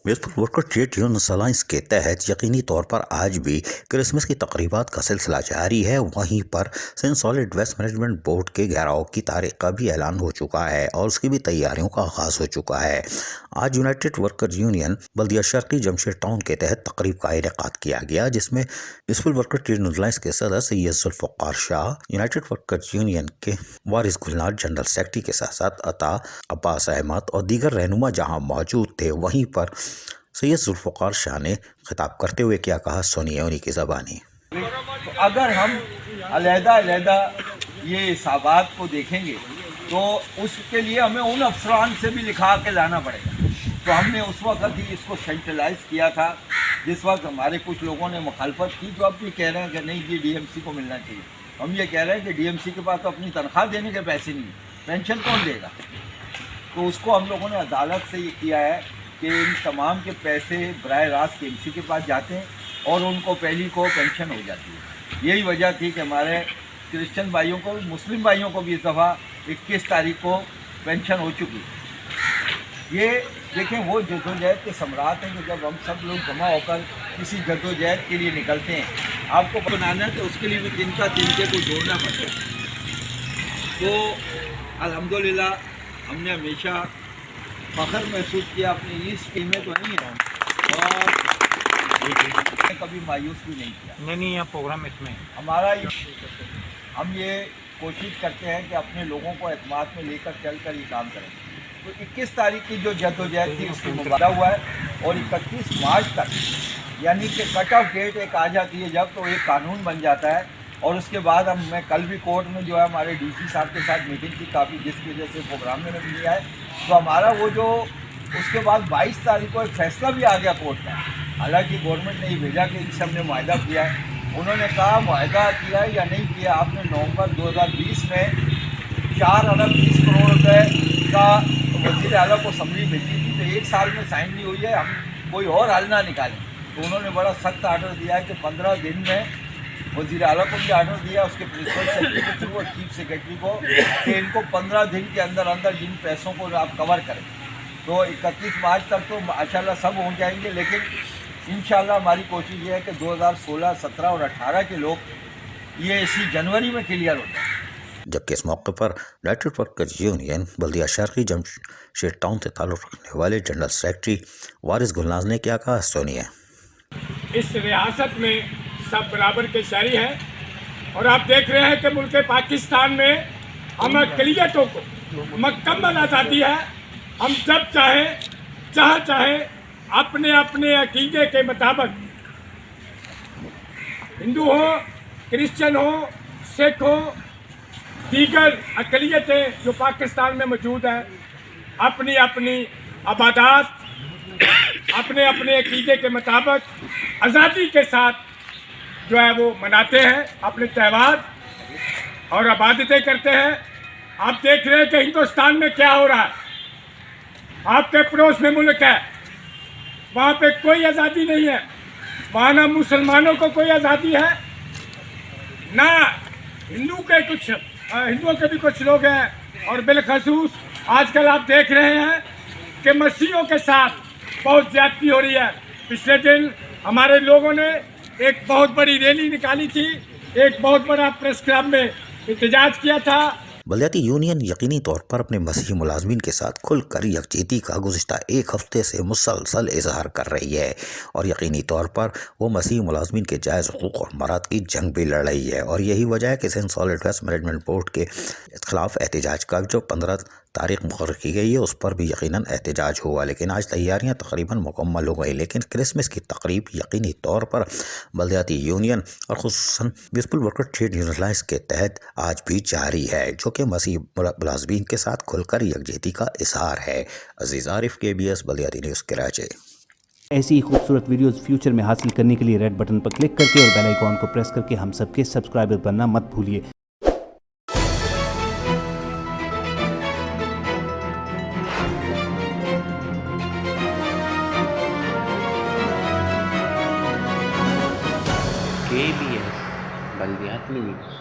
پीसफुल worker trade union alliance के तहत यकीनी तौर पर आज भी क्रिसमस की तकरीबात का सिलसिला जारी है। वहीं पर Sindh solid waste management board के घेराव की तारीख का भी ऐलान हो चुका है और उसकी भी तैयारियों का आगाज़ हो चुका है। आज united worker union Baldia Sharqi Jamshed town के तहत तकरीब का इनेकाद किया गया, जिसमें peaceful worker trade union alliance के सदस्य Syed Zulfiqar Shah, united worker union के वारिस गुलनार, जनरल सेक्रेटरी के साथ साथ अता, अब्बास अहमद और दीगर रहनुमा जहां मौजूद थे। वहीं पर सैयद जुल्फ़िकार शाह ने खिताब करते हुए क्या कहा, सुनिए उन्हीं की ज़बानी। तो अगर हम अलहदा ये हिसाबात को देखेंगे तो उसके लिए हमें उन अफसरान से भी लिखा के लाना पड़ेगा। तो हमने उस वक्त ही इसको सेंट्रलाइज किया था, जिस वक्त हमारे कुछ लोगों ने मुखालफत की। तो अब भी कह रहे हैं कि नहीं, ये डीएमसी को मिलना चाहिए। हम ये कह रहे हैं कि डीएमसी के पास तो अपनी तनख्वाह देने के पैसे नहीं, पेंशन कौन देगा। तो उसको हम लोगों ने अदालत से ये किया है कि इन तमाम के पैसे बराह रास्त केएमसी के पास जाते हैं और उनको पहली को पेंशन हो जाती है। यही वजह थी कि हमारे क्रिश्चियन भाइयों को, मुस्लिम भाइयों को भी इस दफ़ा 21 तारीख को पेंशन हो चुकी है। ये देखें, वो जद्दोजहद के सम्राट हैं कि जब हम सब लोग जमा होकर किसी जद्दोजहद के लिए निकलते हैं, आपको बनाना है तो उसके लिए भी तिनका तिनके को जोड़ना पड़ता है। तो अल्हम्दुलिल्लाह हमने हमेशा फ़ख्र महसूस किया अपनी इस टीम में, तो नहीं है और कभी मायूस भी नहीं किया। नहीं, यह प्रोग्राम इसमें हमारा हम ये कोशिश करते हैं कि अपने लोगों को एतमाद में लेकर चल कर ये काम करें। तो 21 तारीख की जो जद्दोजहद थी उसकी मुबादा हुआ है और 31 मार्च तक यानी कि कट ऑफ डेट एक आ जाती है जब, तो एक कानून बन जाता है। और उसके बाद मैं कल भी कोर्ट में जो है हमारे डीसी साहब के साथ मीटिंग की काफ़ी, जिसकी वजह से प्रोग्राम में भी लिया है। तो हमारा वो जो उसके बाद 22 तारीख को एक फ़ैसला भी आ गया कोर्ट का। हालांकि गवर्नमेंट ने ये भेजा कि इनसे हमने मुआहदा किया है। उन्होंने कहा मुआहदा किया या नहीं किया, आपने नवंबर 2020 में 4 अरब 30 करोड़ रुपये का वज़ीर आला को समरी भेजी थी, तो 1 साल में साइन नहीं हुई है, हम कोई और हल ना निकालें। तो उन्होंने बड़ा सख्त आर्डर दिया है कि 15 दिन में, वज़ीर आला को भी आर्डर दिया उसके प्रिंसिपल सेक्रेटरी के थ्रू और चीफ सेक्रेटरी को, कि इनको 15 दिन के अंदर अंदर जिन पैसों को आप कवर करें। तो 31 मार्च तक तो माशाल्लाह सब हो जाएंगे, लेकिन इंशाल्लाह हमारी कोशिश ये है कि 2016, 17 और 18 के लोग ये इसी जनवरी में क्लियर हो जाए। जबकि इस मौके पर United worker union Baldia Sharqi Jamshed town से ताल्लुक़ रखने वाले जनरल सेक्रेटरी वारिस गुलनार ने क्या कहा, सुनिए। इस रियासत में सब बराबर के शहरी हैं और आप देख रहे हैं कि मुल्क पाकिस्तान में हम अक़लियतों को मुकम्मल आज़ादी है। हम जब चाहे अपने अपने अकीदे के मुताबिक, हिंदू हो, क्रिश्चियन हो, सिख हो, दीगर अक़लियतें जो पाकिस्तान में मौजूद हैं, अपनी अपनी इबादत अपने अपने अकीदे के मुताबिक आज़ादी के साथ जो है वो मनाते हैं, अपने त्यौहार और इबादतें करते हैं। आप देख रहे हैं कि हिंदुस्तान में क्या हो रहा है। आपके पड़ोस में मुल्क है, वहाँ पे कोई आज़ादी नहीं है। वहाँ ना मुसलमानों को कोई आज़ादी है, ना हिंदुओं के भी कुछ लोग हैं। और बिलखसूस आजकल आप देख रहे हैं कि मसीहों के साथ बहुत ज़्यादती हो रही है। पिछले दिन हमारे लोगों ने एक बहुत बड़ी रैली निकाली थी, एक बहुत बड़ा प्रेस क्लब में एहतजाज किया था। बल्दियाती यूनियन यकीनी तौर पर अपने मसीही मुलाजमीन के साथ खुलकर यकजहती का गुज़िश्ता 1 हफ्ते से मुसलसल इजहार कर रही है और यकीनी तौर पर वो मसीही मुलाजमीन के जायज़ हुकूक़ और मराद की जंग भी लड़ रही है। और यही वजह है कि Sindh solid waste management board के खिलाफ एहतजाज का जो 15 तारीख मुकर्रर की गई है उस पर भी यकीनन एहतजाज हुआ। लेकिन आज तैयारियां तकरीबन मुकम्मल हो गई, लेकिन क्रिसमस की तकरीब यकीनी तौर पर बल्दियाती यूनियन और खुसूसन peaceful worker trade union alliance के तहत आज भी जारी है, जो कि मसीह मुलाजमीन के साथ खुलकर यकजहती का इजहार है। अजीज़ आरिफ, KBS बल्दियाती न्यूज़, कराची। ऐसी ही खूबसूरत वीडियोस फ्यूचर में हासिल करने के लिए रेड बटन पर क्लिक करके और बेल आइकॉन को प्रेस करके हम सबके सब्सक्राइबर बनना मत भूलिए। KBS बल्दियाती न्यूज़।